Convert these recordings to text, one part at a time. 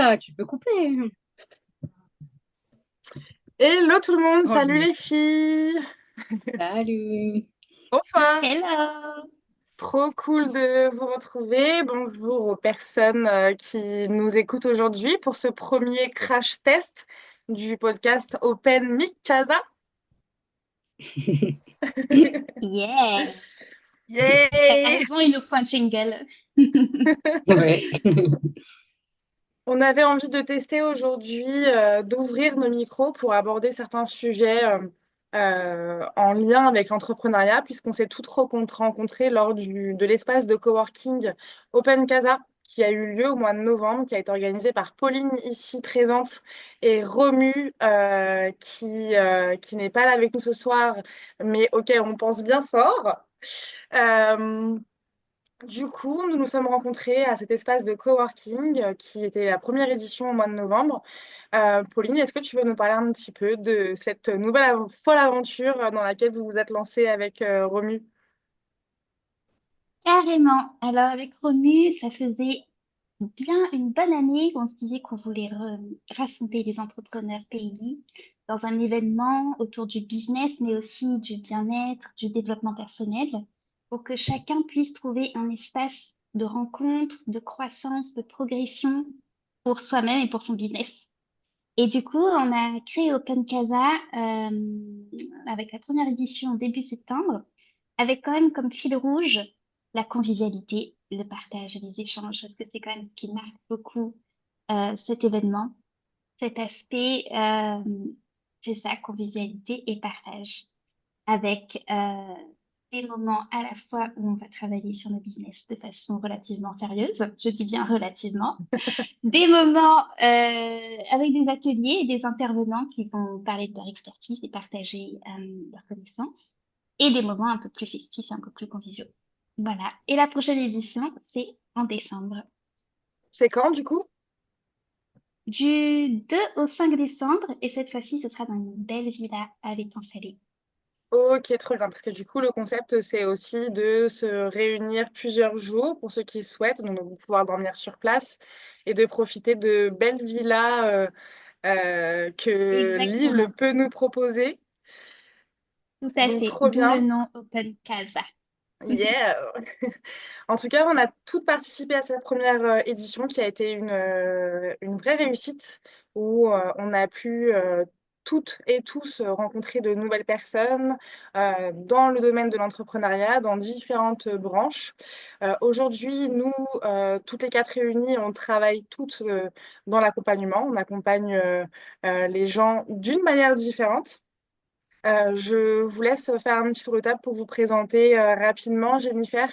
ça, tu peux couper. Hello tout le monde, Oh, salut les filles. salut. Bonsoir. Hello! Trop cool de vous retrouver. Bonjour aux personnes qui nous écoutent aujourd'hui pour ce premier crash test du podcast Open Mic Casa. Yeah! T'as Yay! raison, il nous faut un jingle. Ouais. On avait envie de tester aujourd'hui, d'ouvrir nos micros pour aborder certains sujets en lien avec l'entrepreneuriat, puisqu'on s'est toutes rencontrées lors de l'espace de coworking Open Casa, qui a eu lieu au mois de novembre, qui a été organisé par Pauline ici présente et Romu, qui n'est pas là avec nous ce soir, mais auquel on pense bien fort. Euh, du coup, nous nous sommes rencontrés à cet espace de coworking qui était la première édition au mois de novembre. Pauline, est-ce que tu veux nous parler un petit peu de cette nouvelle folle aventure dans laquelle vous vous êtes lancée avec Romu? Carrément. Alors, avec Romu, ça faisait bien une bonne année qu'on se disait qu'on voulait rassembler les entrepreneurs pays dans un événement autour du business, mais aussi du bien-être, du développement personnel, pour que chacun puisse trouver un espace de rencontre, de croissance, de progression pour soi-même et pour son business. Et du coup, on a créé Open Casa avec la première édition début septembre, avec quand même comme fil rouge la convivialité, le partage et les échanges, parce que c'est quand même ce qui marque beaucoup cet événement, cet aspect, c'est ça, convivialité et partage, avec des moments à la fois où on va travailler sur nos business de façon relativement sérieuse, je dis bien relativement, des moments avec des ateliers et des intervenants qui vont parler de leur expertise et partager leurs connaissances, et des moments un peu plus festifs, un peu plus conviviaux. Voilà. Et la prochaine édition, c'est en décembre. C'est quand du coup? Du 2 au 5 décembre, et cette fois-ci, ce sera dans une belle villa à l'étang salé. Ok, trop bien, parce que du coup, le concept, c'est aussi de se réunir plusieurs jours pour ceux qui souhaitent, donc de pouvoir dormir sur place et de profiter de belles villas que Lille Exactement. peut nous proposer. Tout à Donc, fait. trop D'où le bien. nom Open Casa. Yeah! En tout cas, on a toutes participé à cette première édition qui a été une vraie réussite où on a pu toutes et tous rencontrer de nouvelles personnes dans le domaine de l'entrepreneuriat, dans différentes branches. Aujourd'hui, nous, toutes les quatre réunies, on travaille toutes dans l'accompagnement. On accompagne les gens d'une manière différente. Je vous laisse faire un petit tour de table pour vous présenter rapidement, Jennifer.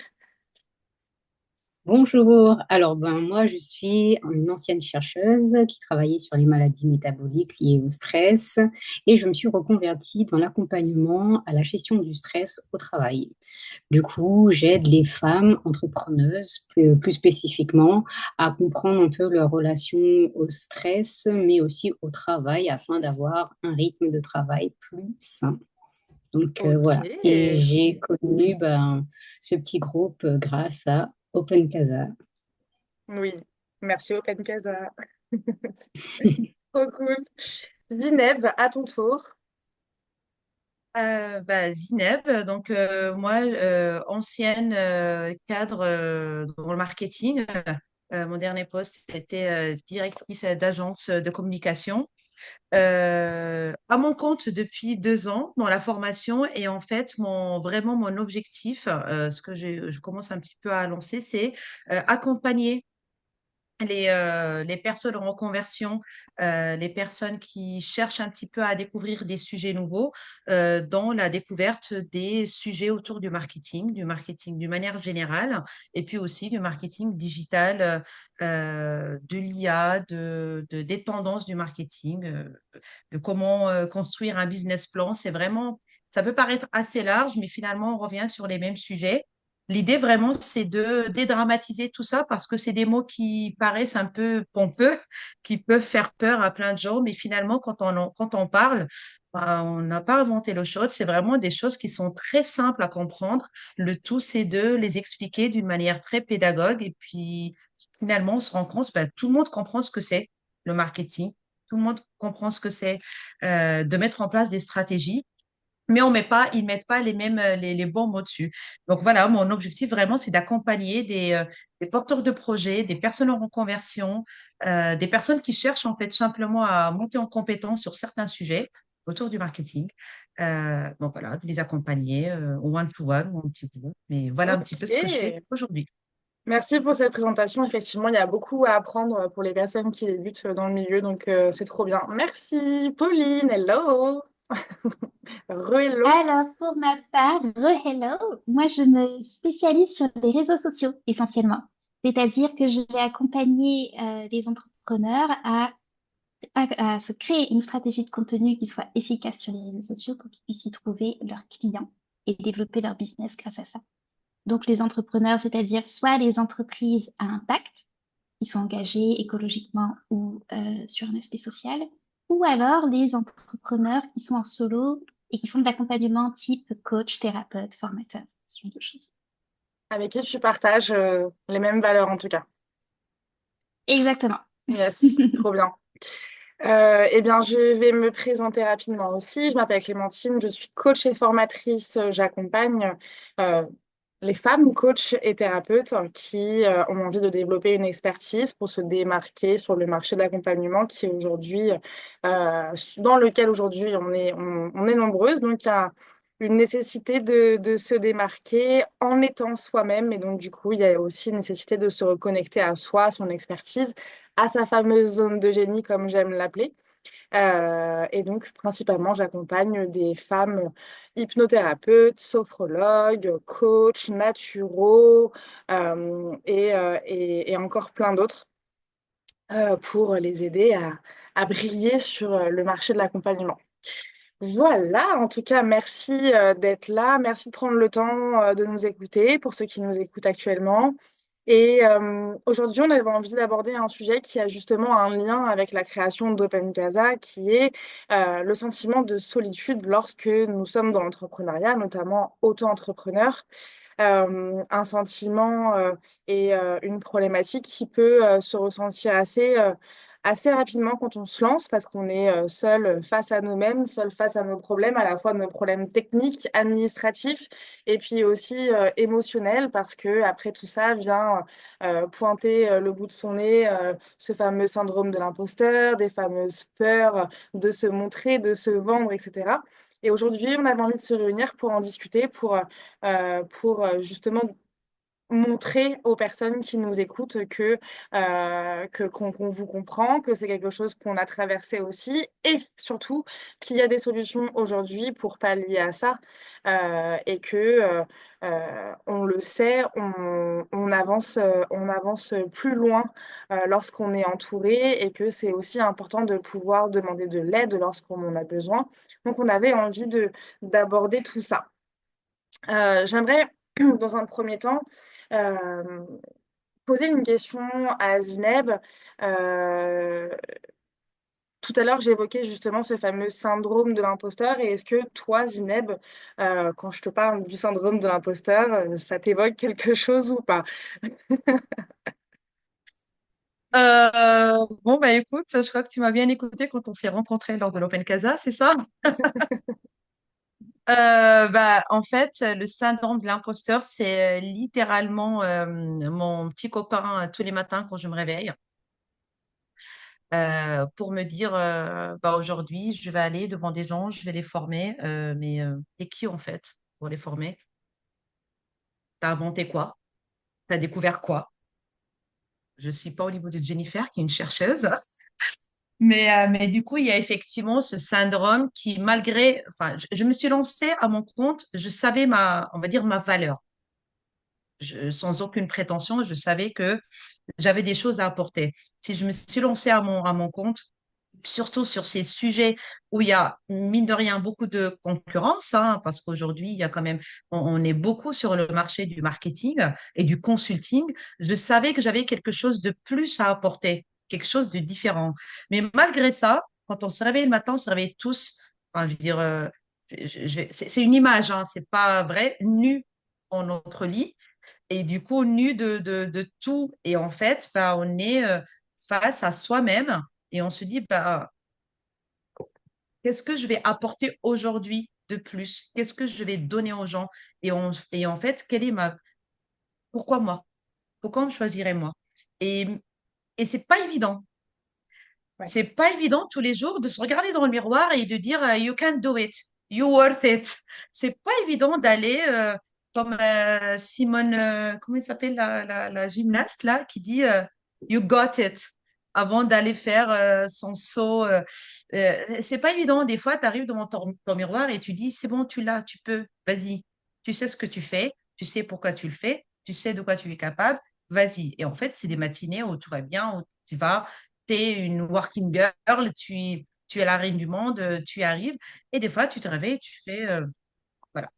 Bonjour. Alors, moi, je suis une ancienne chercheuse qui travaillait sur les maladies métaboliques liées au stress et je me suis reconvertie dans l'accompagnement à la gestion du stress au travail. Du coup, j'aide les femmes entrepreneuses, plus spécifiquement, à comprendre un peu leur relation au stress, mais aussi au travail, afin d'avoir un rythme de travail plus sain. Donc Ok, voilà. Et j'ai connu ce petit groupe grâce à Open Casa. oui, merci Open Casa. Trop cool. Zineb, à ton tour. Zineb, donc moi, ancienne cadre dans le marketing. Mon dernier poste, c'était directrice d'agence de communication. À mon compte depuis 2 ans dans la formation et en fait, vraiment mon objectif, ce que je commence un petit peu à lancer, c'est accompagner les personnes en reconversion, les personnes qui cherchent un petit peu à découvrir des sujets nouveaux, dans la découverte des sujets autour du marketing d'une manière générale, et puis aussi du marketing digital, de l'IA, des tendances du marketing, de comment construire un business plan. C'est vraiment, ça peut paraître assez large, mais finalement, on revient sur les mêmes sujets. L'idée vraiment, c'est de dédramatiser tout ça parce que c'est des mots qui paraissent un peu pompeux, qui peuvent faire peur à plein de gens, mais finalement, quand on parle, on n'a pas inventé l'eau chaude, c'est vraiment des choses qui sont très simples à comprendre. Le tout, c'est de les expliquer d'une manière très pédagogue et puis finalement, on se rend compte, tout le monde comprend ce que c'est. le marketing. Tout le monde comprend ce que c'est de mettre en place des stratégies, mais ils mettent pas les mêmes, les bons mots dessus. Donc voilà, mon objectif vraiment, c'est d'accompagner des porteurs de projets, des personnes en reconversion, des personnes qui cherchent en fait simplement à monter en compétence sur certains sujets autour du marketing. Donc voilà, de les accompagner au one-to-one ou un petit peu. Mais voilà un petit peu ce que je fais Ok. aujourd'hui. Merci pour cette présentation. Effectivement, il y a beaucoup à apprendre pour les personnes qui débutent dans le milieu, donc c'est trop bien. Merci, Pauline. Hello. Re-hello. Alors, pour ma part, hello, moi je me spécialise sur les réseaux sociaux essentiellement. C'est-à-dire que je vais accompagner les entrepreneurs à se créer une stratégie de contenu qui soit efficace sur les réseaux sociaux pour qu'ils puissent y trouver leurs clients et développer leur business grâce à ça. Donc, les entrepreneurs, c'est-à-dire soit les entreprises à impact, qui sont engagées écologiquement ou sur un aspect social, ou alors les entrepreneurs qui sont en solo et qui font de l'accompagnement type coach, thérapeute, formateur, ce genre de choses. Avec qui tu partages les mêmes valeurs en tout cas. Exactement. Yes, trop bien. Eh bien, je vais me présenter rapidement aussi. Je m'appelle Clémentine, je suis coach et formatrice. J'accompagne euh, les femmes coachs et thérapeutes qui ont envie de développer une expertise pour se démarquer sur le marché de l'accompagnement qui est aujourd'hui, dans lequel aujourd'hui on est nombreuses. Donc, il y a une nécessité de se démarquer en étant soi-même. Et donc, du coup, il y a aussi une nécessité de se reconnecter à soi, à son expertise, à sa fameuse zone de génie, comme j'aime l'appeler. Et donc, principalement, j'accompagne des femmes hypnothérapeutes, sophrologues, coachs, naturaux et encore plein d'autres pour les aider à briller sur le marché de l'accompagnement. Voilà, en tout cas, merci d'être là. Merci de prendre le temps de nous écouter pour ceux qui nous écoutent actuellement. Et aujourd'hui, on avait envie d'aborder un sujet qui a justement un lien avec la création d'Open Casa, qui est le sentiment de solitude lorsque nous sommes dans l'entrepreneuriat, notamment auto-entrepreneur. Un sentiment et une problématique qui peut se ressentir assez rapidement quand on se lance parce qu'on est seul face à nous-mêmes, seul face à nos problèmes, à la fois nos problèmes techniques, administratifs et puis aussi émotionnels parce que après tout ça vient pointer le bout de son nez ce fameux syndrome de l'imposteur, des fameuses peurs de se montrer, de se vendre, etc. Et aujourd'hui, on avait envie de se réunir pour en discuter, pour justement montrer aux personnes qui nous écoutent qu'on vous comprend, que c'est quelque chose qu'on a traversé aussi, et surtout qu'il y a des solutions aujourd'hui pour pallier à ça, et que on le sait, on avance plus loin lorsqu'on est entouré, et que c'est aussi important de pouvoir demander de l'aide lorsqu'on en a besoin. Donc on avait envie d'aborder tout ça. J'aimerais, dans un premier temps, euh, poser une question à Zineb. Euh, Tout à l'heure, j'évoquais justement ce fameux syndrome de l'imposteur. Et est-ce que toi, Zineb, quand je te parle du syndrome de l'imposteur, ça t'évoque quelque chose ou pas? Bon, bah écoute, je crois que tu m'as bien écouté quand on s'est rencontrés lors de l'Open Casa, c'est ça? Bah, en fait, le syndrome de l'imposteur, c'est littéralement mon petit copain tous les matins quand je me réveille pour me dire bah, aujourd'hui, je vais aller devant des gens, je vais les former. Mais t'es qui en fait pour les former? T'as inventé quoi? T'as découvert quoi? Je suis pas au niveau de Jennifer, qui est une chercheuse. Mais du coup, il y a effectivement ce syndrome qui, malgré, enfin, je me suis lancée à mon compte, je savais on va dire, ma valeur. Sans aucune prétention, je savais que j'avais des choses à apporter. Si je me suis lancée à mon compte, surtout sur ces sujets où il y a, mine de rien, beaucoup de concurrence, hein, parce qu'aujourd'hui, il y a quand même, on est beaucoup sur le marché du marketing et du consulting. Je savais que j'avais quelque chose de plus à apporter, quelque chose de différent. Mais malgré ça, quand on se réveille le matin, on se réveille tous, enfin, je veux dire, c'est une image, hein, c'est pas vrai, nus en notre lit et du coup, nu de tout. Et en fait, bah, on est face à soi-même et on se dit, bah, qu'est-ce que je vais apporter aujourd'hui de plus? Qu'est-ce que je vais donner aux gens? Et en fait, pourquoi moi? Pourquoi on me choisirait moi? Et, et c'est pas évident. Ouais. C'est pas évident tous les jours de se regarder dans le miroir et de dire You can do it, you worth it. C'est pas évident d'aller comme Simone, comment elle s'appelle la gymnaste là, qui dit You got it avant d'aller faire son saut. C'est pas évident. Des fois, tu arrives devant ton miroir et tu dis C'est bon, tu l'as, tu peux, vas-y. Tu sais ce que tu fais, tu sais pourquoi tu le fais, tu sais de quoi tu es capable, vas-y. Et en fait, c'est des matinées où tout va bien, où tu vas tu es une working girl, tu es la reine du monde, tu y arrives. Et des fois, tu te réveilles, tu fais. Voilà.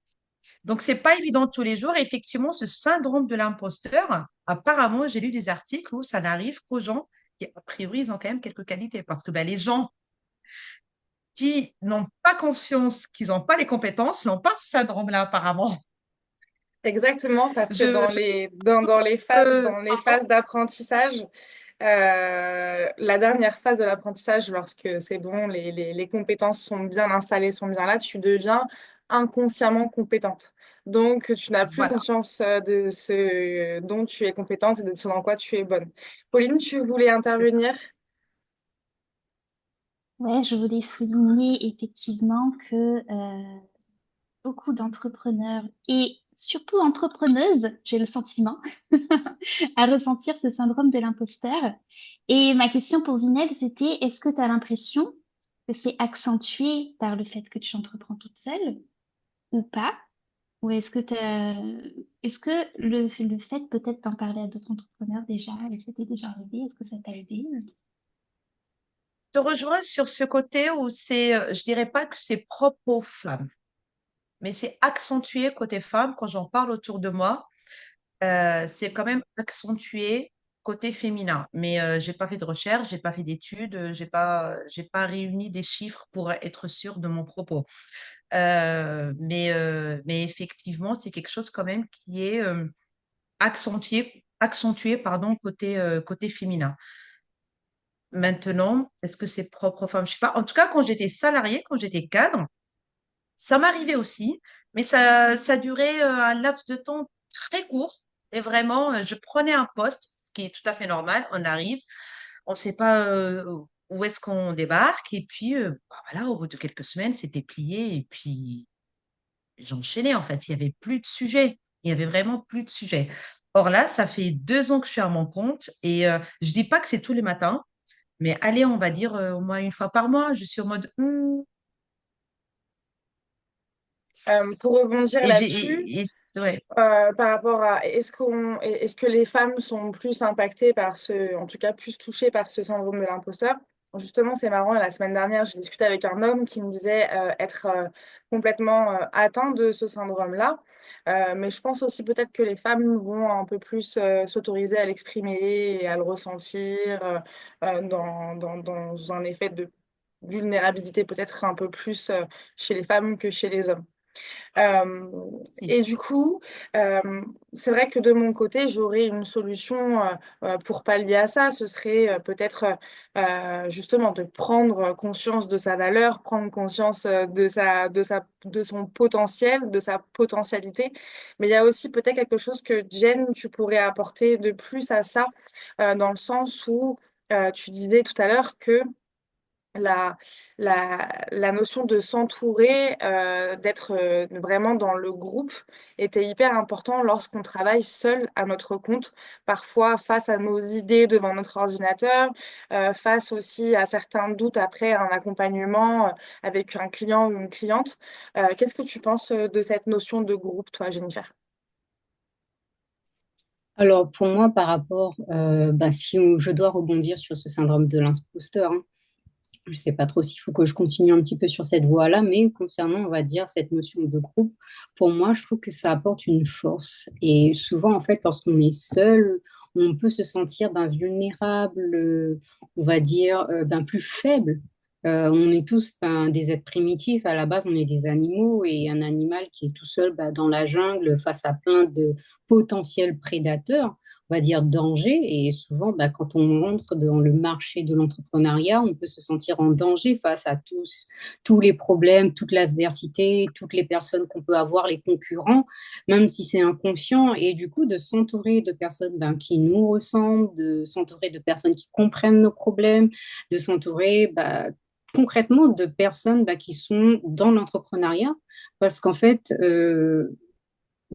Donc, c'est pas évident tous les jours. Et effectivement, ce syndrome de l'imposteur, apparemment, j'ai lu des articles où ça n'arrive qu'aux gens qui, a priori, ils ont quand même quelques qualités. Parce que ben, les gens qui n'ont pas conscience qu'ils n'ont pas les compétences n'ont pas ce syndrome-là, apparemment. Exactement, parce que Je. dans les Pardon. phases d'apprentissage, la dernière phase de l'apprentissage, lorsque c'est bon, les compétences sont bien installées, sont bien là, tu deviens inconsciemment compétente. Donc, tu n'as plus Voilà. conscience de ce dont tu es compétente et de ce dans quoi tu es bonne. Pauline, tu voulais C'est ça. intervenir? Ouais, je voulais souligner effectivement que beaucoup d'entrepreneurs et surtout entrepreneuses, j'ai le sentiment, à ressentir ce syndrome de l'imposteur. Et ma question pour Zineb, c'était, est-ce que tu as l'impression que c'est accentué par le fait que tu entreprends toute seule ou pas? Ou est-ce que le fait peut-être d'en parler à d'autres entrepreneurs déjà, c'était déjà arrivé, est-ce que ça t'a aidé? Je te rejoins sur ce côté où je dirais pas que c'est propre aux femmes, mais c'est accentué côté femme. Quand j'en parle autour de moi, c'est quand même accentué côté féminin. Mais j'ai pas fait de recherche, j'ai pas fait d'études, j'ai pas réuni des chiffres pour être sûre de mon propos. Mais effectivement, c'est quelque chose quand même qui est accentué, pardon, côté féminin. Maintenant, est-ce que c'est propre aux femmes? Je sais pas. En tout cas, quand j'étais salariée, quand j'étais cadre, ça m'arrivait aussi, mais ça durait un laps de temps très court. Et vraiment, je prenais un poste, ce qui est tout à fait normal. On arrive, on ne sait pas où est-ce qu'on débarque. Et puis, bah voilà, au bout de quelques semaines, c'était plié. Et puis, j'enchaînais, en fait. Il n'y avait plus de sujet. Il n'y avait vraiment plus de sujet. Or là, ça fait 2 ans que je suis à mon compte. Et je dis pas que c'est tous les matins, mais allez, on va dire au moins une fois par mois, je suis en mode. Pour rebondir Et là-dessus, ouais. par rapport à est-ce que les femmes sont plus impactées par en tout cas plus touchées par ce syndrome de l'imposteur? Justement, c'est marrant, la semaine dernière, j'ai discuté avec un homme qui me disait être complètement atteint de ce syndrome-là. Mais je pense aussi peut-être que les femmes vont un peu plus s'autoriser à l'exprimer et à le ressentir dans un effet de vulnérabilité peut-être un peu plus chez les femmes que chez les hommes. Euh, Si. et du coup, euh, c'est vrai que de mon côté, j'aurais une solution pour pallier à ça. Ce serait peut-être justement de prendre conscience de sa valeur, prendre conscience de son potentiel, de sa potentialité. Mais il y a aussi peut-être quelque chose que Jen, tu pourrais apporter de plus à ça, dans le sens où tu disais tout à l'heure que la, la notion de s'entourer, d'être vraiment dans le groupe était hyper important lorsqu'on travaille seul à notre compte, parfois face à nos idées devant notre ordinateur, face aussi à certains doutes après un accompagnement avec un client ou une cliente. Qu'est-ce que tu penses de cette notion de groupe, toi, Jennifer? Alors, pour moi, par rapport, si je dois rebondir sur ce syndrome de l'imposteur, hein, je ne sais pas trop s'il faut que je continue un petit peu sur cette voie-là, mais concernant, on va dire, cette notion de groupe, pour moi, je trouve que ça apporte une force. Et souvent, en fait, lorsqu'on est seul, on peut se sentir vulnérable, on va dire, plus faible. On est tous des êtres primitifs. À la base, on est des animaux et un animal qui est tout seul dans la jungle face à plein de potentiels prédateurs va dire, danger. Et souvent, bah, quand on entre dans le marché de l'entrepreneuriat, on peut se sentir en danger face à tous les problèmes, toute l'adversité, toutes les personnes qu'on peut avoir, les concurrents, même si c'est inconscient. Et du coup, de s'entourer de personnes ben, qui nous ressemblent, de s'entourer de personnes qui comprennent nos problèmes, de s'entourer bah, concrètement de personnes bah, qui sont dans l'entrepreneuriat, parce qu'en fait,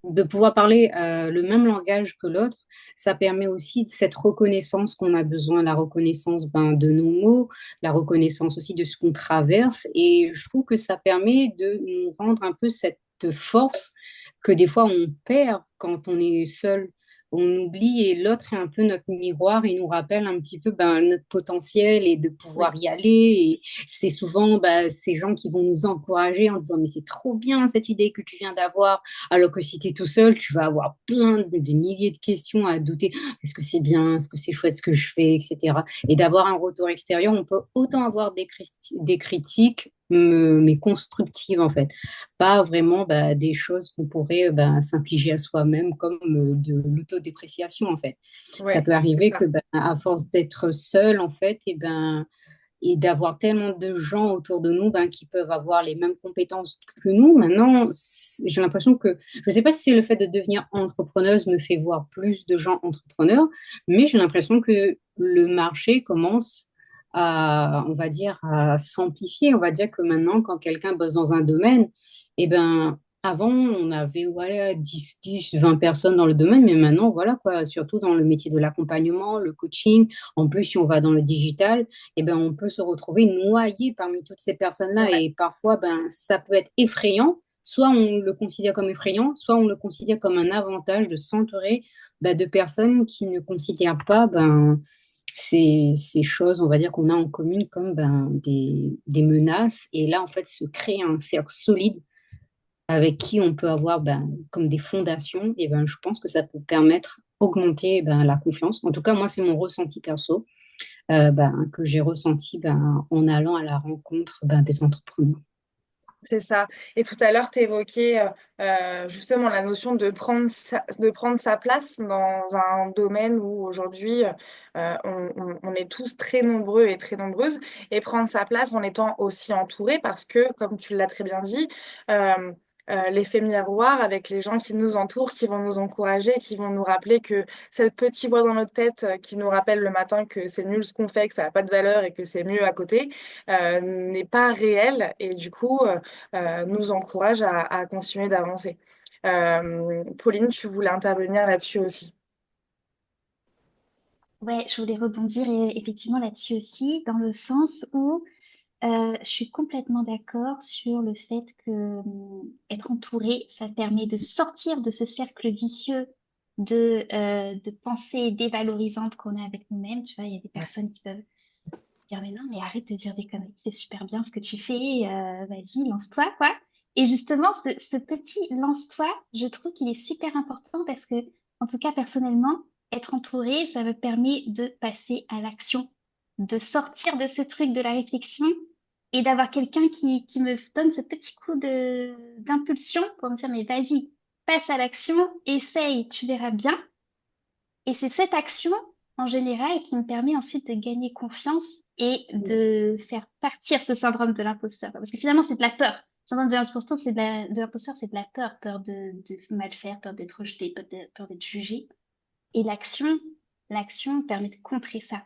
de pouvoir parler le même langage que l'autre, ça permet aussi cette reconnaissance qu'on a besoin, la reconnaissance ben, de nos mots, la reconnaissance aussi de ce qu'on traverse. Et je trouve que ça permet de nous rendre un peu cette force que des fois on perd quand on est seul. On oublie et l'autre est un peu notre miroir et nous rappelle un petit peu ben, notre potentiel et de Oui, pouvoir y aller. Et c'est souvent ben, ces gens qui vont nous encourager en disant mais c'est trop bien cette idée que tu viens d'avoir, alors que si tu es tout seul, tu vas avoir plein de milliers de questions à douter. Est-ce que c'est bien? Est-ce que c'est chouette ce que je fais, etc. Et d'avoir un retour extérieur, on peut autant avoir des critiques, mais constructives en fait. Pas vraiment bah, des choses qu'on pourrait bah, s'infliger à soi-même comme de l'autodépréciation en fait. Ça ouais, peut c'est arriver ça. que bah, à force d'être seul en fait, et d'avoir tellement de gens autour de nous ben, qui peuvent avoir les mêmes compétences que nous. Maintenant, j'ai l'impression que, je ne sais pas si c'est le fait de devenir entrepreneuse me fait voir plus de gens entrepreneurs, mais j'ai l'impression que le marché commence à, on va dire, à s'amplifier. On va dire que maintenant, quand quelqu'un bosse dans un domaine, eh ben, avant, on avait voilà, 20 personnes dans le domaine, mais maintenant, voilà quoi, surtout dans le métier de l'accompagnement, le coaching, en plus, si on va dans le digital, eh ben, on peut se retrouver noyé parmi toutes ces personnes-là. Ouais. Et parfois, ben, ça peut être effrayant. Soit on le considère comme effrayant, soit on le considère comme un avantage de s'entourer ben, de personnes qui ne considèrent pas ben, ces choses, on va dire, qu'on a en commune comme ben, des menaces. Et là, en fait, se crée un cercle solide avec qui on peut avoir ben, comme des fondations. Et ben, je pense que ça peut permettre augmenter ben, la confiance. En tout cas, moi, c'est mon ressenti perso ben, que j'ai ressenti ben, en allant à la rencontre ben, des entrepreneurs. C'est ça. Et tout à l'heure, tu évoquais justement la notion de prendre sa place dans un domaine où aujourd'hui, on est tous très nombreux et très nombreuses, et prendre sa place en étant aussi entouré, parce que, comme tu l'as très bien dit, euh, l'effet miroir avec les gens qui nous entourent, qui vont nous encourager, qui vont nous rappeler que cette petite voix dans notre tête qui nous rappelle le matin que c'est nul ce qu'on fait, que ça n'a pas de valeur et que c'est mieux à côté, n'est pas réelle. Et du coup, nous encourage à continuer d'avancer. Pauline, tu voulais intervenir là-dessus aussi. Ouais, je voulais rebondir effectivement là-dessus aussi, dans le sens où je suis complètement d'accord sur le fait que être entouré, ça permet de sortir de ce cercle vicieux de pensées dévalorisantes qu'on a avec nous-mêmes. Tu vois, il y a des Ouais. personnes qui peuvent dire, mais non, mais arrête de dire des conneries, c'est super bien ce que tu fais, vas-y, lance-toi, quoi. Et justement, ce petit lance-toi, je trouve qu'il est super important parce que, en tout cas, personnellement, être entouré, ça me permet de passer à l'action, de sortir de ce truc de la réflexion et d'avoir quelqu'un qui me donne ce petit coup d'impulsion pour me dire, mais vas-y, passe à l'action, essaye, tu verras bien. Et c'est cette action, en général, qui me permet ensuite de gagner confiance et de faire partir ce syndrome de l'imposteur. Parce que finalement, c'est de la peur. Le syndrome de l'imposteur, de l'imposteur, c'est de la peur. Peur de mal faire, peur d'être rejeté, peur d'être jugé. Et l'action permet de contrer ça.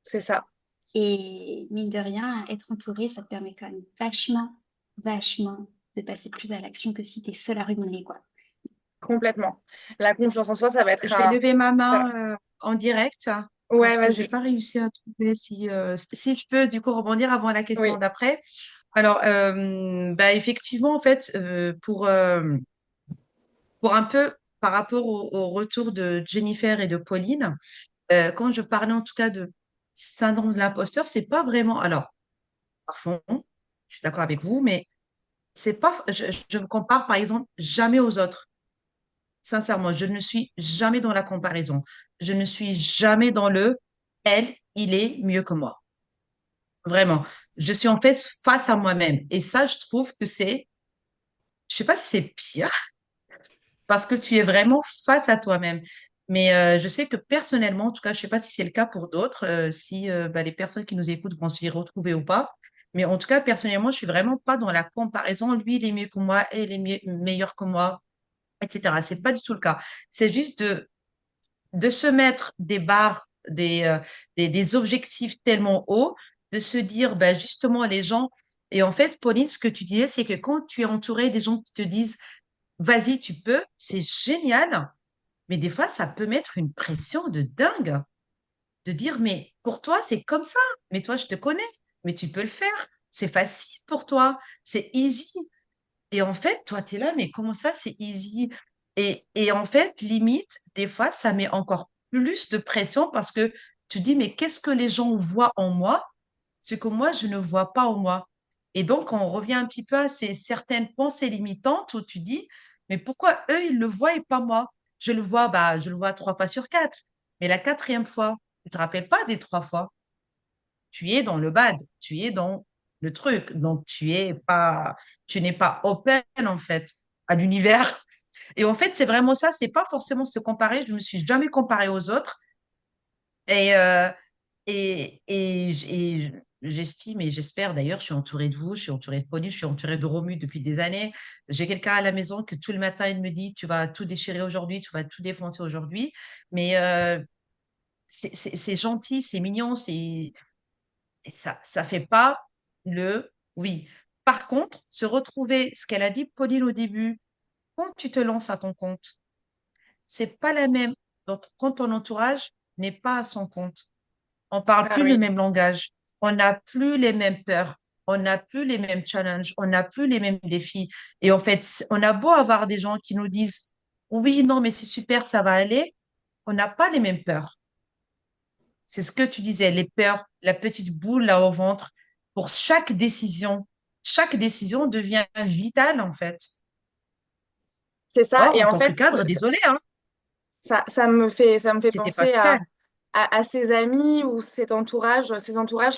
C'est ça. Et mine de rien, être entouré, ça te permet quand même vachement de passer plus à l'action que si t'es seul à ruminer, quoi. Complètement. La confiance en soi, ça va être Je vais un... lever ma ça- main en direct Ouais, parce que je n'ai vas-y. pas réussi à trouver si je peux du coup rebondir avant la question Oui, d'après. Alors, bah, effectivement, en fait, pour un peu par rapport au retour de Jennifer et de Pauline, quand je parlais en tout cas de syndrome de l'imposteur, c'est pas vraiment. Alors, à fond, je suis d'accord avec vous, mais c'est pas. Je me compare par exemple jamais aux autres. Sincèrement, je ne suis jamais dans la comparaison. Je ne suis jamais dans le elle, il est mieux que moi. Vraiment. Je suis en fait face à moi-même. Et ça, je trouve que je sais pas si c'est pire, parce que tu es vraiment face à toi-même. Mais je sais que personnellement, en tout cas, je ne sais pas si c'est le cas pour d'autres, si bah, les personnes qui nous écoutent vont s'y retrouver ou pas. Mais en tout cas, personnellement, je suis vraiment pas dans la comparaison. Lui, il est mieux que moi, elle est meilleure que moi, etc. C'est pas du tout le cas. C'est juste de se mettre des barres, des objectifs tellement hauts, de se dire, ben, justement, les gens. Et en fait, Pauline, ce que tu disais, c'est que quand tu es entouré des gens qui te disent, vas-y, tu peux, c'est génial. Mais des fois, ça peut mettre une pression de dingue, de dire, mais pour toi, c'est comme ça. Mais toi, je te connais, mais tu peux le faire. C'est facile pour toi, c'est easy. Et en fait, toi, tu es là, mais comment ça, c'est easy? Et en fait, limite, des fois, ça met encore plus de pression parce que tu dis, mais qu'est-ce que les gens voient en moi, ce que moi, je ne vois pas en moi? Et donc, on revient un petit peu à ces certaines pensées limitantes où tu dis, mais pourquoi eux, ils le voient et pas moi? Je le vois, bah, je le vois 3 fois sur 4. Mais la quatrième fois, tu te rappelles pas des 3 fois. Tu es dans le bad, tu es dans le truc. Donc, tu n'es pas open, en fait, à l'univers. Et en fait, c'est vraiment ça, c'est pas forcément se comparer. Je me suis jamais comparée aux autres. Et, j'estime et j'espère d'ailleurs, je suis entourée de vous, je suis entourée de Pony, je suis entourée de Romu depuis des années. J'ai quelqu'un à la maison que tout le matin, il me dit, tu vas tout déchirer aujourd'hui, tu vas tout défoncer aujourd'hui. Mais c'est gentil, c'est mignon, et ça fait pas le oui. Par contre, se retrouver, ce qu'elle a dit, Pauline, au début, quand tu te lances à ton compte, c'est pas la même. Donc, quand ton entourage n'est pas à son compte, on parle Ah plus le oui, même langage, on n'a plus les mêmes peurs, on n'a plus les mêmes challenges, on n'a plus les mêmes défis. Et en fait, on a beau avoir des gens qui nous disent, oui, non, mais c'est super, ça va aller, on n'a pas les mêmes peurs. C'est ce que tu disais, les peurs, la petite boule là au ventre. Pour chaque décision devient vitale en fait. c'est ça. Or, Et en en tant que fait, cadre, désolé, hein, ça me fait c'était pas penser le à, cas. à ses amis ou ces entourages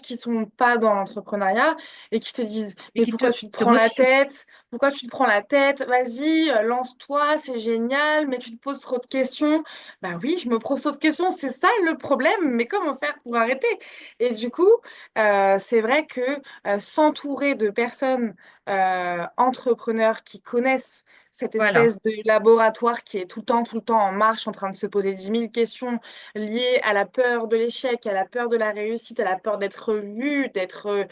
qui sont pas dans l'entrepreneuriat et qui te disent, Et mais qui pourquoi tu te te prends la motive. tête? Pourquoi tu te prends la tête? Vas-y, lance-toi, c'est génial, mais tu te poses trop de questions. Bah oui, je me pose trop de questions, c'est ça le problème, mais comment faire pour arrêter? Et du coup, c'est vrai que s'entourer de personnes entrepreneurs qui connaissent cette Voilà. espèce de laboratoire qui est tout le temps en marche, en train de se poser 10 000 questions liées à la peur de l'échec, à la peur de la réussite, à la peur d'être vu, d'être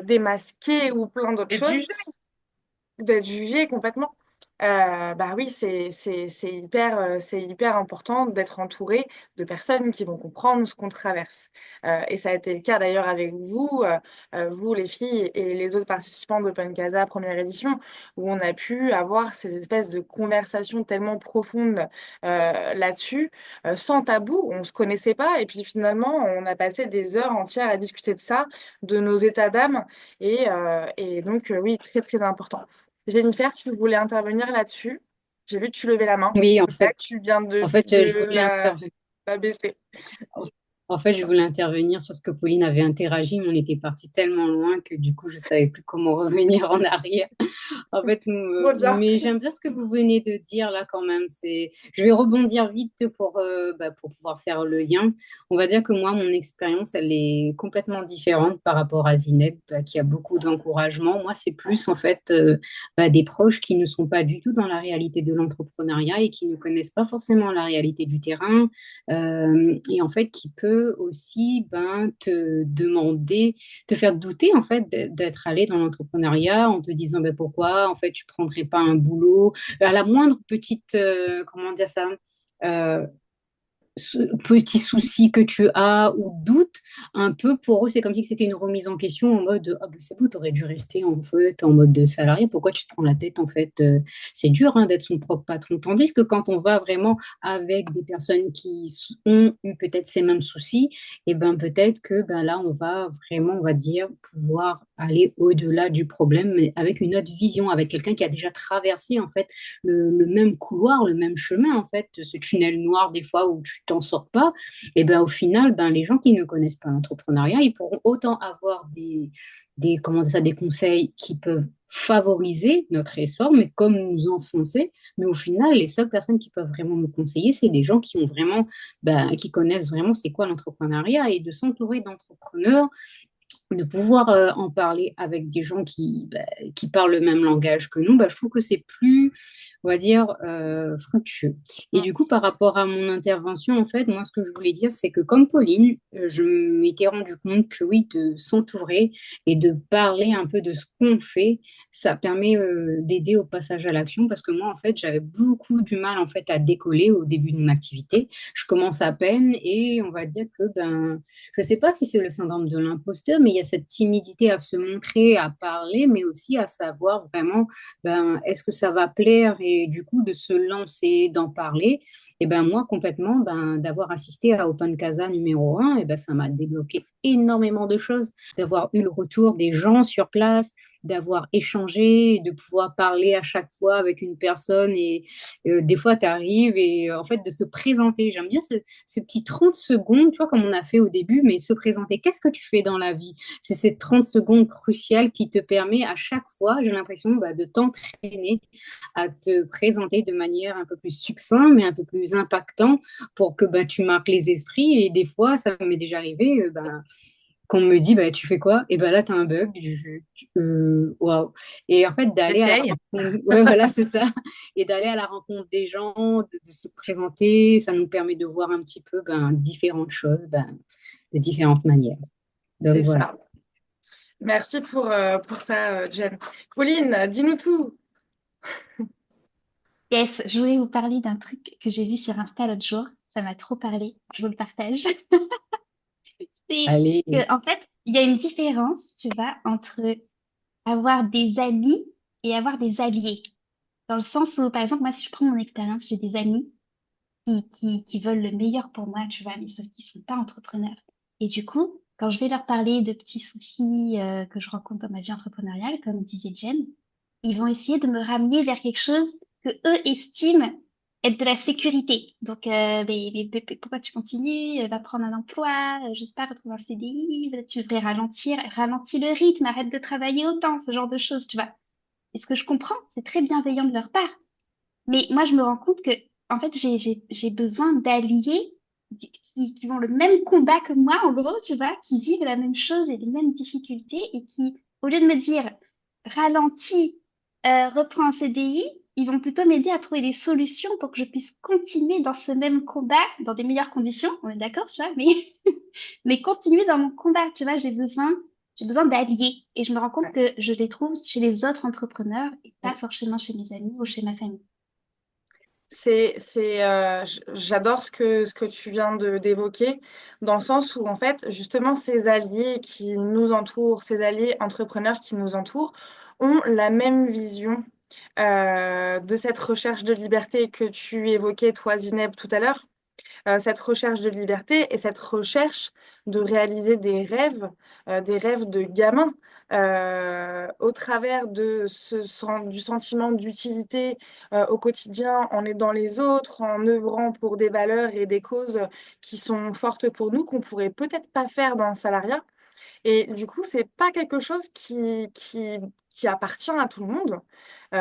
démasqué ou plein d'autres Et du choses, d'être jugé complètement. Bah oui, c'est hyper important d'être entouré de personnes qui vont comprendre ce qu'on traverse. Et ça a été le cas d'ailleurs avec vous, vous les filles et les autres participants d'Open Casa première édition, où on a pu avoir ces espèces de conversations tellement profondes là-dessus, sans tabou, on ne se connaissait pas, et puis finalement, on a passé des heures entières à discuter de ça, de nos états d'âme, et donc oui, très très important. Jennifer, tu voulais intervenir là-dessus. J'ai vu que tu levais la main. Oui, Là, tu viens je de voulais intervenir. la baisser. En fait, je voulais intervenir sur ce que Pauline avait interagi, mais on était parti tellement loin que du coup, je savais plus comment revenir en arrière. En fait, Trop bien. mais j'aime bien ce que vous venez de dire là quand même. Je vais rebondir vite pour pouvoir faire le lien. On va dire que moi, mon expérience, elle est complètement différente par rapport à Zineb, qui a beaucoup d'encouragement. Moi, c'est plus en fait des proches qui ne sont pas du tout dans la réalité de l'entrepreneuriat et qui ne connaissent pas forcément la réalité du terrain, et en fait qui peut aussi te demander, te faire douter en fait d'être allé dans l'entrepreneuriat en te disant pourquoi en fait tu prendrais pas un boulot à la moindre petite comment dire ça, euh, petit souci que tu as ou doute un peu, pour eux c'est comme si c'était une remise en question en mode ah ben c'est bon, t'aurais dû rester en fait en mode de salarié, pourquoi tu te prends la tête en fait. C'est dur d'être son propre patron, tandis que quand on va vraiment avec des personnes qui ont eu peut-être ces mêmes soucis, et peut-être que là on va vraiment, on va dire, pouvoir aller au-delà du problème mais avec une autre vision, avec quelqu'un qui a déjà traversé en fait le même couloir, le même chemin en fait, ce tunnel noir des fois où tu t'en sors pas, et ben au final, ben, les gens qui ne connaissent pas l'entrepreneuriat, ils pourront autant avoir comment dire ça, des conseils qui peuvent favoriser notre essor, mais comme nous enfoncer. Mais au final, les seules personnes qui peuvent vraiment nous conseiller, c'est des gens qui ont vraiment, ben, qui connaissent vraiment c'est quoi l'entrepreneuriat et de s'entourer d'entrepreneurs, de pouvoir en parler avec des gens qui parlent le même langage que nous, je trouve que c'est plus, on va dire, fructueux. Et du coup, par rapport à mon intervention, en fait, moi, ce que je voulais dire, c'est que comme Pauline, je m'étais rendu compte que oui, de s'entourer et de parler un peu de ce qu'on fait, ça permet d'aider au passage à l'action parce que moi, en fait, j'avais beaucoup du mal en fait à décoller au début de mon activité. Je commence à peine et on va dire que ben je ne sais pas si c'est le syndrome de l'imposteur, mais il y a cette timidité à se montrer, à parler, mais aussi à savoir vraiment, ben, est-ce que ça va plaire et du coup de se lancer, d'en parler. Et ben moi complètement, ben, d'avoir assisté à Open Casa numéro 1, et ben ça m'a débloqué énormément de choses, d'avoir eu le retour des gens sur place, d'avoir échangé, de pouvoir parler à chaque fois avec une personne et des fois tu arrives et en fait de se présenter. J'aime bien ce petit 30 secondes, tu vois, comme on a fait au début, mais se présenter. Qu'est-ce que tu fais dans la vie? C'est ces 30 secondes cruciales qui te permet à chaque fois, j'ai l'impression, de t'entraîner à te présenter de manière un peu plus succincte, mais un peu plus impactant pour que tu marques les esprits. Et des fois, ça m'est déjà arrivé, qu'on me dit, tu fais quoi? Et ben là, tu as un bug. Waouh. Et en fait, d'aller à la J'essaye. rencontre, ouais, voilà, c'est ça. Et d'aller à la rencontre des gens, de se présenter, ça nous permet de voir un petit peu différentes choses de différentes manières. Donc C'est voilà. ça. Merci pour ça, Jen. Pauline, dis-nous tout. Yes, je voulais vous parler d'un truc que j'ai vu sur Insta l'autre jour. Ça m'a trop parlé. Je vous le partage. C'est Allez. que, en fait, il y a une différence, tu vois, entre avoir des amis et avoir des alliés. Dans le sens où, par exemple, moi, si je prends mon expérience, j'ai des amis qui veulent le meilleur pour moi, tu vois, mais sauf qu'ils sont pas entrepreneurs. Et du coup, quand je vais leur parler de petits soucis que je rencontre dans ma vie entrepreneuriale, comme disait Jen, ils vont essayer de me ramener vers quelque chose que eux estiment être de la sécurité. Donc, mais pourquoi tu continues? Va prendre un emploi, je sais pas, retrouver un CDI, tu devrais ralentir le rythme, arrête de travailler autant, ce genre de choses, tu vois. Et ce que je comprends, c'est très bienveillant de leur part. Mais moi, je me rends compte que, en fait, j'ai besoin d'alliés qui vont le même combat que moi, en gros, tu vois, qui vivent la même chose et les mêmes difficultés et qui, au lieu de me dire ralentis, reprends un CDI, ils vont plutôt m'aider à trouver des solutions pour que je puisse continuer dans ce même combat, dans des meilleures conditions, on est d'accord, tu vois, mais, mais continuer dans mon combat, tu vois, j'ai besoin d'alliés. Et je me rends compte que je les trouve chez les autres entrepreneurs et pas forcément chez mes amis ou chez ma famille. J'adore ce que tu viens d'évoquer, dans le sens où, en fait, justement, ces alliés qui nous entourent, ces alliés entrepreneurs qui nous entourent, ont la même vision de cette recherche de liberté que tu évoquais, toi, Zineb, tout à l'heure. Cette recherche de liberté et cette recherche de réaliser des rêves de gamin, au travers du sentiment d'utilité au quotidien, en aidant les autres, en œuvrant pour des valeurs et des causes qui sont fortes pour nous, qu'on pourrait peut-être pas faire dans le salariat. Et du coup, c'est pas quelque chose qui appartient à tout le monde,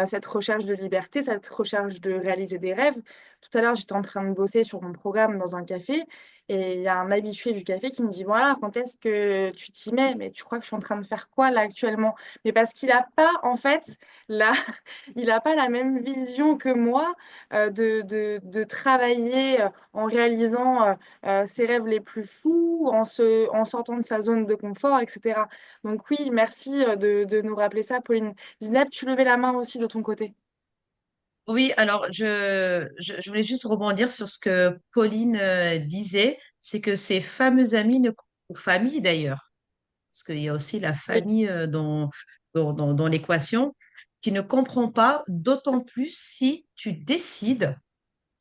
cette recherche de liberté, cette recherche de réaliser des rêves. Tout à l'heure, j'étais en train de bosser sur mon programme dans un café et il y a un habitué du café qui me dit, voilà, quand est-ce que tu t'y mets? Mais tu crois que je suis en train de faire quoi là actuellement? Mais parce qu'il n'a pas, en fait, la... il n'a pas la même vision que moi de travailler en réalisant ses rêves les plus fous, en sortant de sa zone de confort, etc. Donc oui, merci de nous rappeler ça, Pauline. Zineb, tu levais la main aussi de ton côté. Oui, alors je voulais juste rebondir sur ce que Pauline disait, c'est que ces fameux amis, ou famille d'ailleurs, parce qu'il y a aussi la Oui, famille dans l'équation, qui ne comprend pas, d'autant plus si tu décides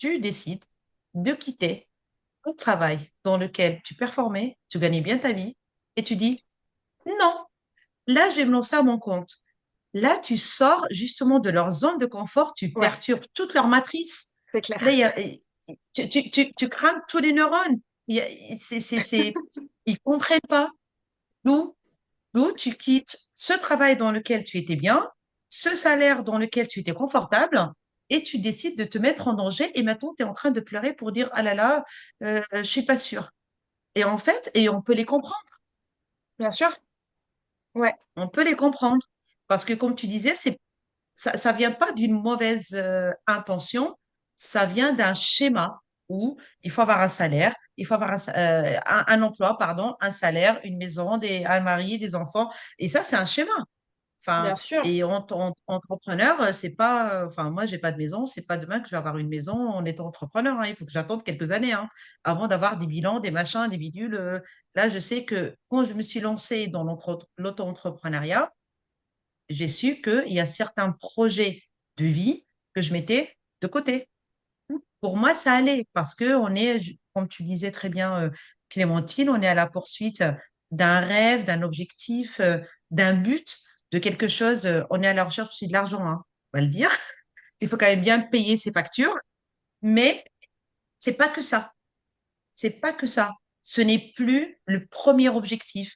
de quitter un travail dans lequel tu performais, tu gagnais bien ta vie, et tu dis, non, là, je vais me lancer à mon compte. Là, tu sors justement de leur zone de confort, tu ouais, perturbes toute leur matrice. c'est Là, clair. tu crames tous les neurones. Il y a- Ils comprennent pas d'où, d'où tu quittes ce travail dans lequel tu étais bien, ce salaire dans lequel tu étais confortable, et tu décides de te mettre en danger. Et maintenant, tu es en train de pleurer pour dire, ah là là, je suis pas sûre. Et en fait, et on peut les comprendre. Bien sûr. Ouais, On peut les comprendre. Parce que, comme tu disais, ça vient pas d'une mauvaise intention, ça vient d'un schéma où il faut avoir un salaire, il faut avoir un emploi, pardon, un salaire, une maison, un mari, des enfants. Et ça, c'est un schéma. Enfin, bien sûr. et entrepreneur, c'est pas, enfin, moi, j'ai pas de maison, c'est pas demain que je vais avoir une maison en étant entrepreneur, hein. Il faut que j'attende quelques années, hein, avant d'avoir des bilans, des machins, des bidules. Là, je sais que quand je me suis lancée dans l'auto-entrepreneuriat, j'ai su qu'il y a certains projets de vie que je mettais de côté. Pour moi, ça allait parce que on est, comme tu disais très bien, Clémentine, on est à la poursuite d'un rêve, d'un objectif, d'un but, de quelque chose. On est à la recherche aussi de l'argent, hein, on va le dire. Il faut quand même bien payer ses factures, mais c'est pas que ça. C'est pas que ça. Ce n'est plus le premier objectif.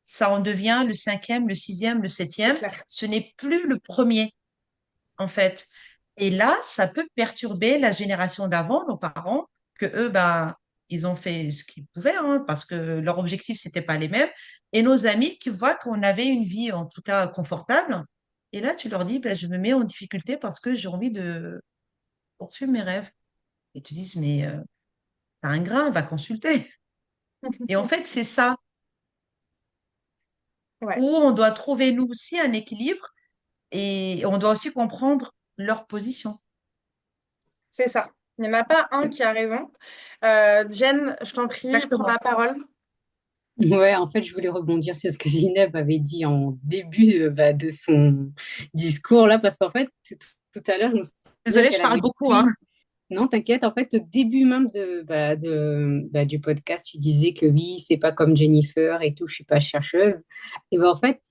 Ça en devient le cinquième, le sixième, le C'est septième. clair. Ce n'est plus le premier, en fait. Et là, ça peut perturber la génération d'avant, nos parents, que eux, bah, ils ont fait ce qu'ils pouvaient, hein, parce que leurs objectifs, c'était pas les mêmes. Et nos amis qui voient qu'on avait une vie, en tout cas, confortable. Et là, tu leur dis, bah, je me mets en difficulté parce que j'ai envie de poursuivre mes rêves. Et tu dis, mais t'as un grain, va consulter. Et en fait, c'est ça Ouais, où on doit trouver, nous aussi, un équilibre et on doit aussi comprendre leur position. c'est ça. Il n'y en a pas un qui a raison. Jen, je t'en prie, prends Exactement. la parole. Ouais, en fait, je voulais rebondir sur ce que Zineb avait dit en début bah, de son discours là, parce qu'en fait, tout à l'heure, je me souviens Désolée, je qu'elle parle avait beaucoup, hein. dit, non, t'inquiète, en fait, au début même du podcast, tu disais que oui, c'est pas comme Jennifer et tout, je suis pas chercheuse. Et ben en fait,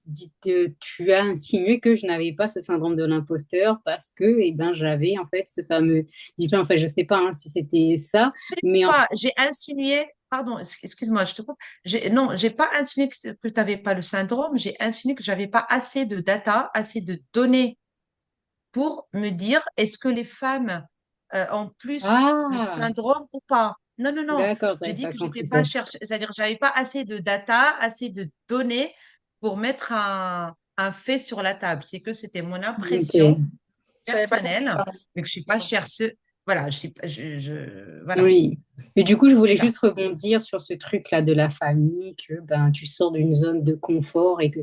tu as insinué que je n'avais pas ce syndrome de l'imposteur parce que, eh ben, j'avais en fait ce fameux diplôme. Enfin, je sais pas hein, si c'était ça, mais en Pas, j'ai insinué, pardon, excuse-moi, je te coupe. Non, j'ai pas insinué que tu n'avais pas le syndrome, j'ai insinué que j'avais pas assez de data, assez de données pour me dire est-ce que les femmes ont plus le ah, syndrome ou pas. Non, non, non. d'accord, J'ai j'avais dit pas que j'étais compris pas ça. chercheuse, c'est-à-dire que j'avais pas assez de data, assez de données pour mettre un fait sur la table. C'est que c'était mon impression Ok. J'avais pas compris, personnelle, pardon. mais que je suis pas chercheuse. Voilà, voilà, Oui. Mais du coup, je c'est voulais ça. juste rebondir sur ce truc-là de la famille, que ben, tu sors d'une zone de confort et que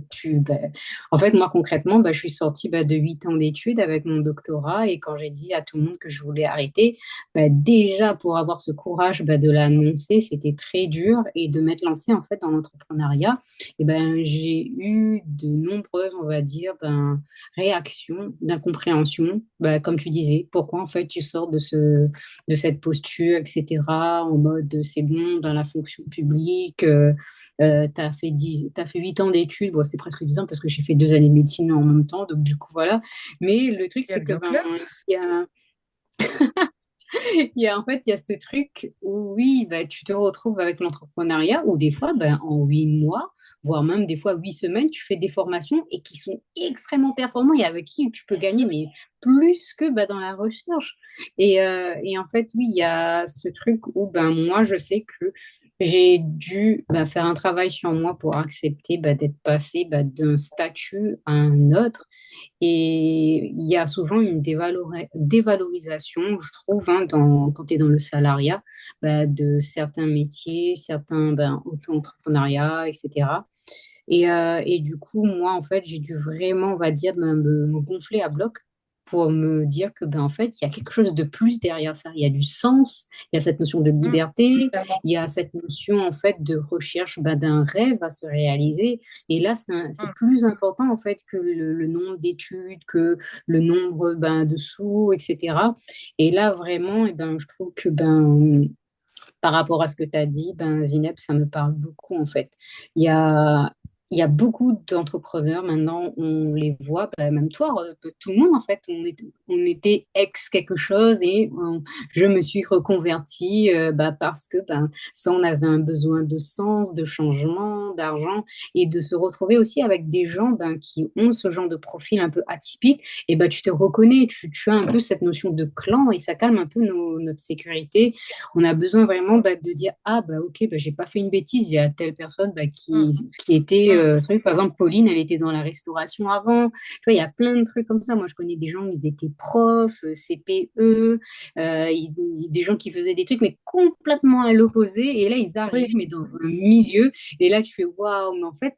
en fait, moi, concrètement, je suis sortie de 8 ans d'études avec mon doctorat et quand j'ai dit à tout le monde que je voulais arrêter, déjà pour avoir ce courage de l'annoncer, c'était très dur et de m'être lancée en fait dans l'entrepreneuriat, et j'ai eu de nombreuses, on va dire, réactions d'incompréhension, comme tu disais, pourquoi en fait tu sors de cette posture, etc., en mode c'est bon dans la fonction publique, t'as fait 8 ans d'études, bon, c'est presque 10 ans parce que j'ai fait 2 années de médecine en même temps, donc du coup voilà. Mais le truc, c'est que Bienvenue au club. il y a, en fait, il y a ce truc où oui, tu te retrouves avec l'entrepreneuriat où des fois, en 8 mois, voire même des fois 8 semaines, tu fais des formations et qui sont extrêmement performants et avec qui tu peux gagner, mais plus que dans la recherche. Et en fait, oui, il y a ce truc où moi, je sais que j'ai dû faire un travail sur moi pour accepter d'être passé d'un statut à un autre et il y a souvent une dévalorisation, je trouve, hein, quand tu es dans le salariat, de certains métiers, certains auto-entrepreneuriat, etc. Et du coup, moi, en fait, j'ai dû vraiment, on va dire, me gonfler à bloc pour me dire que, en fait, il y a quelque chose de plus derrière ça. Il y a du sens, il y a cette notion de Mm, liberté, totalement. il y a cette notion, en fait, de recherche d'un rêve à se réaliser. Et là, c'est Hum, plus important, en fait, que le nombre d'études, que le nombre de sous, etc. Et là, vraiment, je trouve que, par rapport à ce que tu as dit, Zineb, ça me parle beaucoup, en fait. Il y a, il y a beaucoup d'entrepreneurs maintenant, on les voit, bah, même toi, tout le monde en fait, on était ex quelque chose et je me suis reconvertie bah, parce que ben, ça, on avait un besoin de sens, de changement, d'argent et de se retrouver aussi avec des gens ben, qui ont ce genre de profil un peu atypique. Et ben, tu te reconnais, tu as un peu cette notion de clan et ça calme un peu notre sécurité. On a besoin vraiment bah, de dire, ah bah ok, bah, j'ai pas fait une bêtise, il y a telle personne bah, Mm, qui était, Mm. tu vois, par exemple, Pauline, elle était dans la restauration avant. Tu vois, il y a plein de trucs comme ça. Moi, je connais des gens, ils étaient profs, CPE, des gens qui faisaient des trucs, mais complètement à l'opposé. Et là, ils Oui. arrivent, mais dans un milieu. Et là, tu fais, waouh, mais en fait,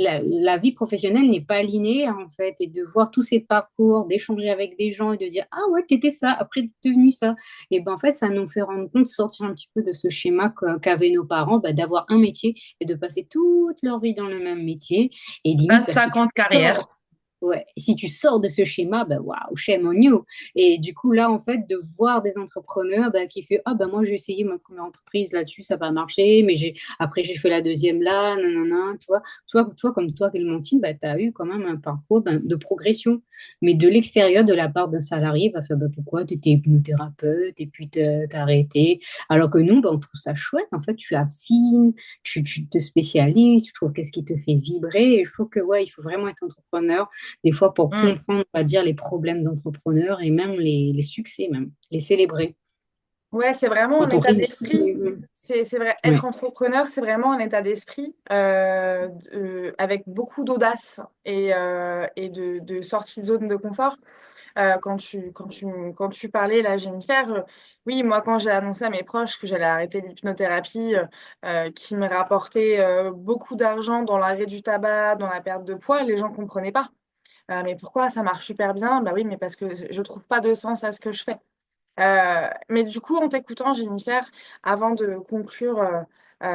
la vie professionnelle n'est pas linéaire en fait, et de voir tous ces parcours, d'échanger avec des gens et de dire ah ouais, t'étais ça, après t'es devenu ça. Et ben en fait, ça nous fait rendre compte, sortir un petit peu de ce schéma qu'avaient nos parents, bah, d'avoir un métier et de passer toute leur vie dans le même métier. Et limite, bah, si 25 tu ans de carrière. sors Ouais, si tu sors de ce schéma, bah waouh, shame on you. Et du coup, là, en fait, de voir des entrepreneurs bah, qui font ah ben moi j'ai essayé ma première entreprise là-dessus, ça n'a pas marché, mais après j'ai fait la deuxième là, nanana, tu vois. Toi, comme toi, Clémentine, bah, tu as eu quand même un parcours ben, de progression. Mais de l'extérieur, de la part d'un salarié, va faire bah, pourquoi tu étais hypnothérapeute et puis t'as arrêté. Alors que nous, bah, on trouve ça chouette. En fait, tu affines, tu te spécialises, tu trouves qu'est-ce qui te fait vibrer. Et je trouve que ouais, il faut vraiment être entrepreneur des fois pour Mm. comprendre, on va dire, les problèmes d'entrepreneurs et même les succès, même, les célébrer. Ouais, c'est vraiment un Quand on état réussit, d'esprit. C'est vrai, être ouais. entrepreneur, c'est vraiment un état d'esprit avec beaucoup d'audace et de sortie de zone de confort. Quand tu parlais, là, Jennifer, oui, moi, quand j'ai annoncé à mes proches que j'allais arrêter l'hypnothérapie, qui me rapportait beaucoup d'argent dans l'arrêt du tabac, dans la perte de poids, les gens ne comprenaient pas. Mais pourquoi ça marche super bien? Bah oui, mais parce que je trouve pas de sens à ce que je fais. Mais du coup, en t'écoutant, Jennifer, avant de conclure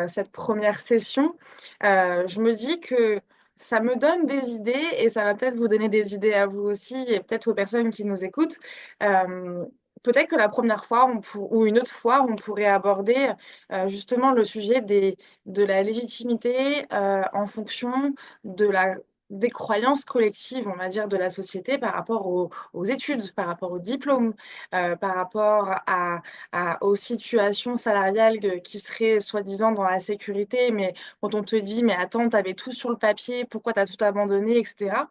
cette première session, je me dis que ça me donne des idées et ça va peut-être vous donner des idées à vous aussi et peut-être aux personnes qui nous écoutent. Euh, Peut-être que la première fois ou une autre fois, on pourrait aborder justement le sujet de la légitimité en fonction de des croyances collectives, on va dire, de la société par rapport aux études, par rapport aux diplômes, par rapport aux situations salariales qui seraient soi-disant dans la sécurité, mais quand on te dit, mais attends, tu avais tout sur le papier, pourquoi tu as tout abandonné, etc.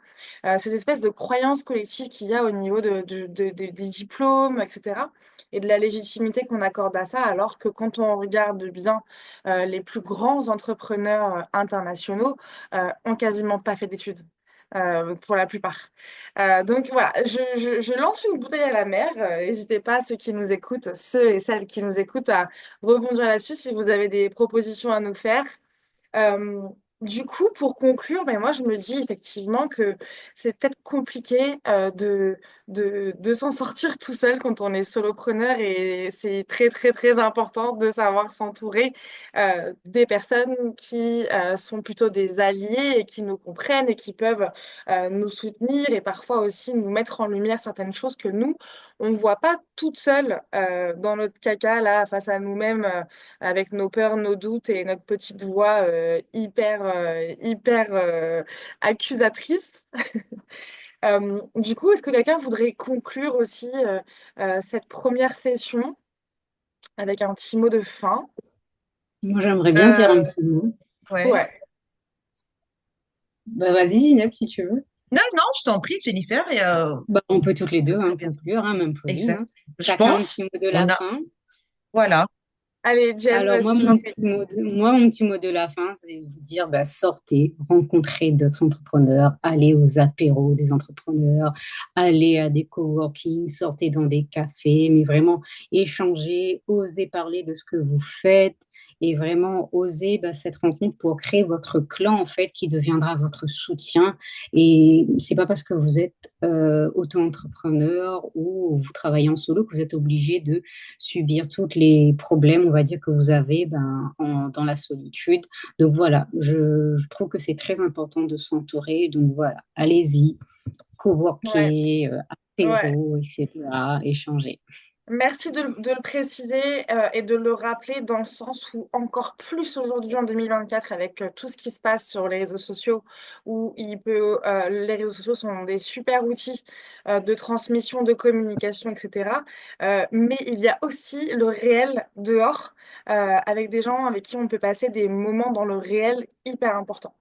Ces espèces de croyances collectives qu'il y a au niveau des diplômes, etc. Et de la légitimité qu'on accorde à ça, alors que quand on regarde bien les plus grands entrepreneurs internationaux, ont quasiment pas fait d'études. Pour la plupart. Donc voilà, je lance une bouteille à la mer. N'hésitez pas, ceux qui nous écoutent, ceux et celles qui nous écoutent, à rebondir là-dessus si vous avez des propositions à nous faire. Euh, du coup, pour conclure, ben moi, je me dis effectivement que c'est peut-être compliqué de s'en sortir tout seul quand on est solopreneur et c'est très, très, très important de savoir s'entourer des personnes qui sont plutôt des alliés et qui nous comprennent et qui peuvent nous soutenir et parfois aussi nous mettre en lumière certaines choses que nous, on ne voit pas toutes seules dans notre caca, là, face à nous-mêmes avec nos peurs, nos doutes et notre petite voix hyper accusatrice. Du coup, est-ce que quelqu'un voudrait conclure aussi cette première session avec un petit mot de fin? Moi, j'aimerais bien dire un Euh, petit mot. ouais. Ouais. Bah, vas-y, Zineb, si tu veux. Non, non, je t'en prie, Jennifer. Bah, on peut toutes les deux Très hein, bien. conclure, hein, même Pauline. Hein. Exact. Je Chacun un petit pense, mot de on la a, fin. voilà. Allez, Jen, Alors moi, vas-y, je t'en prie. mon petit mot de la fin, c'est de vous dire, bah, sortez, rencontrez d'autres entrepreneurs, allez aux apéros des entrepreneurs, allez à des coworking, sortez dans des cafés, mais vraiment échangez, osez parler de ce que vous faites et vraiment osez bah, cette rencontre pour créer votre clan en fait qui deviendra votre soutien. Et c'est pas parce que vous êtes auto-entrepreneur ou vous travaillez en solo que vous êtes obligé de subir tous les problèmes, on va dire, que vous avez ben, dans la solitude. Donc voilà, je trouve que c'est très important de s'entourer. Donc voilà, allez-y, Ouais, coworker, ouais. apéro, etc., échanger. Merci de le préciser et de le rappeler dans le sens où encore plus aujourd'hui en 2024 avec tout ce qui se passe sur les réseaux sociaux où les réseaux sociaux sont des super outils de transmission, de communication, etc. Mais il y a aussi le réel dehors avec des gens avec qui on peut passer des moments dans le réel hyper importants.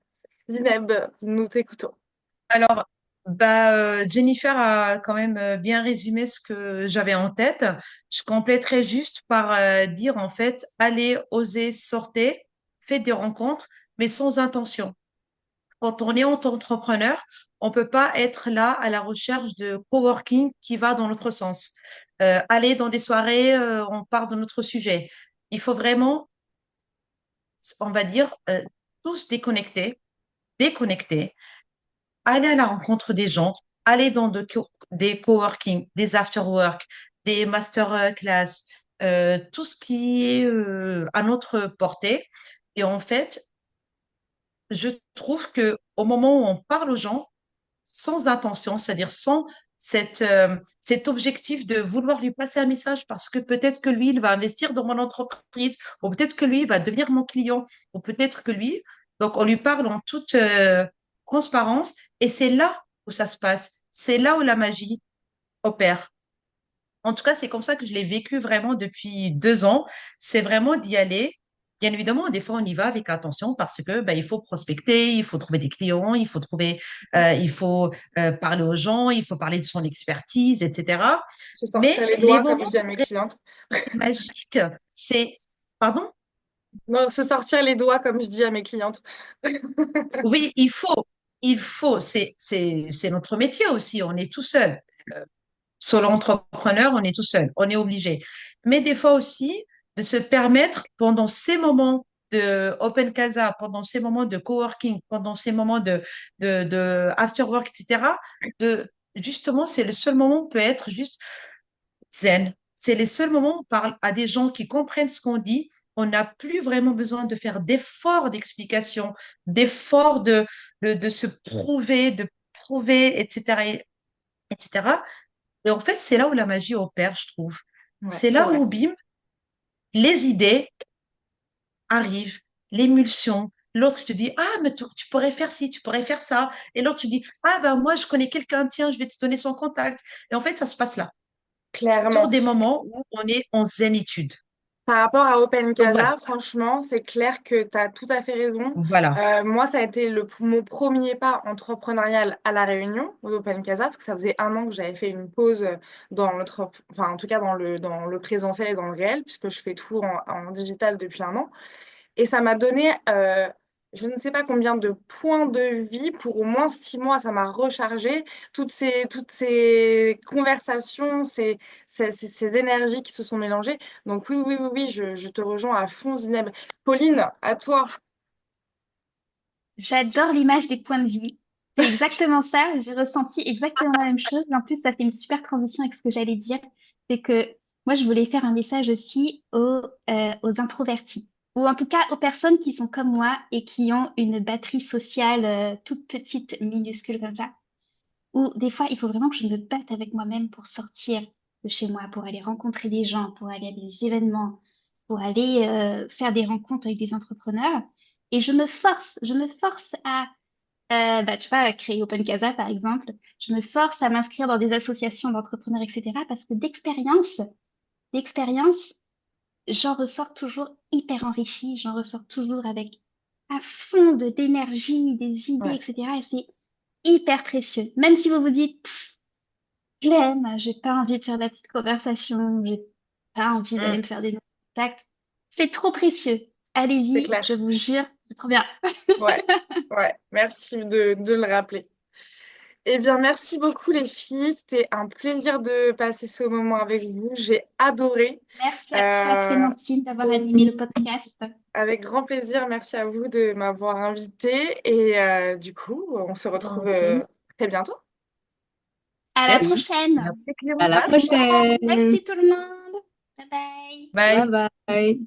Zineb, nous t'écoutons. Alors, Jennifer a quand même bien résumé ce que j'avais en tête. Je compléterai juste par dire en fait, allez, osez, sortez, faites des rencontres, mais sans intention. Quand on est entrepreneur, on peut pas être là à la recherche de coworking qui va dans l'autre sens. Aller dans des soirées, on part de notre sujet. Il faut vraiment, on va dire, tous déconnecter, aller à la rencontre des gens, aller dans des coworking, des after-work, des master class, tout ce qui est à notre portée. Et en fait, je trouve que au moment où on parle aux gens, sans intention, c'est-à-dire sans cet objectif de vouloir lui passer un message parce que peut-être que lui, il va investir dans mon entreprise, ou peut-être que lui, il va devenir mon client, ou peut-être que lui, donc on lui parle en toute transparence, et c'est là où ça se passe, c'est là où la magie opère. En tout cas, c'est comme ça que je l'ai vécu vraiment depuis 2 ans. C'est vraiment d'y aller. Bien évidemment, des fois, on y va avec attention parce que il faut prospecter, il faut trouver des clients, il faut parler aux gens, il faut parler de son expertise, etc. Se Mais sortir les les doigts, comme moments je dis à mes clientes. magiques, c'est, pardon? Non, se sortir les doigts, comme je dis à mes clientes. Oui, c'est notre métier aussi. On est tout seul. Solo entrepreneur, on est tout seul, on est obligé. Mais des fois aussi, de se permettre pendant ces moments de open casa, pendant ces moments de coworking, pendant ces moments de after work, etc., justement, c'est le seul moment où on peut être juste zen. C'est les seuls moments où on parle à des gens qui comprennent ce qu'on dit. On n'a plus vraiment besoin de faire d'efforts d'explication, d'efforts de se prouver, de prouver, etc., etc. Et en fait, c'est là où la magie opère, je trouve. Ouais, C'est c'est là vrai. où, bim, les idées arrivent, l'émulsion. L'autre te dit, ah, mais tu pourrais faire ci, tu pourrais faire ça. Et l'autre te dit, ah, ben moi, je connais quelqu'un, tiens, je vais te donner son contact. Et en fait, ça se passe là, sur Clairement. des moments où on est en zénitude. Par rapport à Open Donc voilà, Casa, franchement, c'est clair que tu as tout à fait raison. voilà. Moi, ça a été mon premier pas entrepreneurial à La Réunion, au Open Casa, parce que ça faisait 1 an que j'avais fait une pause enfin, en tout cas dans le présentiel et dans le réel, puisque je fais tout en digital depuis 1 an. Et ça m'a donné, je ne sais pas combien de points de vie pour au moins 6 mois. Ça m'a rechargé. Toutes ces conversations, ces énergies qui se sont mélangées. Donc oui, oui, oui, oui, je te rejoins à fond, Zineb. Pauline, à toi. J'adore l'image des points de vie. C'est exactement ça. J'ai ressenti exactement la même chose. En plus, ça fait une super transition avec ce que j'allais dire. C'est que moi, je voulais faire un message aussi aux introvertis. Ou en tout cas aux personnes qui sont comme moi et qui ont une batterie sociale toute petite, minuscule comme ça. Ou des fois, il faut vraiment que je me batte avec moi-même pour sortir de chez moi, pour aller rencontrer des gens, pour aller à des événements, pour aller faire des rencontres avec des entrepreneurs. Et je me force à, tu vois, à créer Open Casa, par exemple. Je me force à m'inscrire dans des associations d'entrepreneurs, etc. Parce que d'expérience, j'en ressors toujours hyper enrichie, j'en ressors toujours avec à fond d'énergie, des idées, Ouais, etc. Et c'est hyper précieux. Même si vous vous dites, flemme, j'ai pas envie de faire de la petite conversation, j'ai pas envie d'aller Mm. me faire des contacts, c'est trop précieux. c'est Allez-y, clair. je vous jure, c'est trop bien. Ouais, ouais. Merci de le rappeler. Eh bien, merci beaucoup les filles. C'était un plaisir de passer ce moment avec vous. J'ai adoré. Merci à toi, Euh, Clémentine, d'avoir animé le podcast. Avec grand plaisir. Merci à vous de m'avoir invité. Et du coup, on se retrouve Volontiers. très bientôt. À la Oui, Yes. prochaine. Merci à la Clémentine. Merci prochaine. tout le monde. Bye bye. Bye Bye. bye.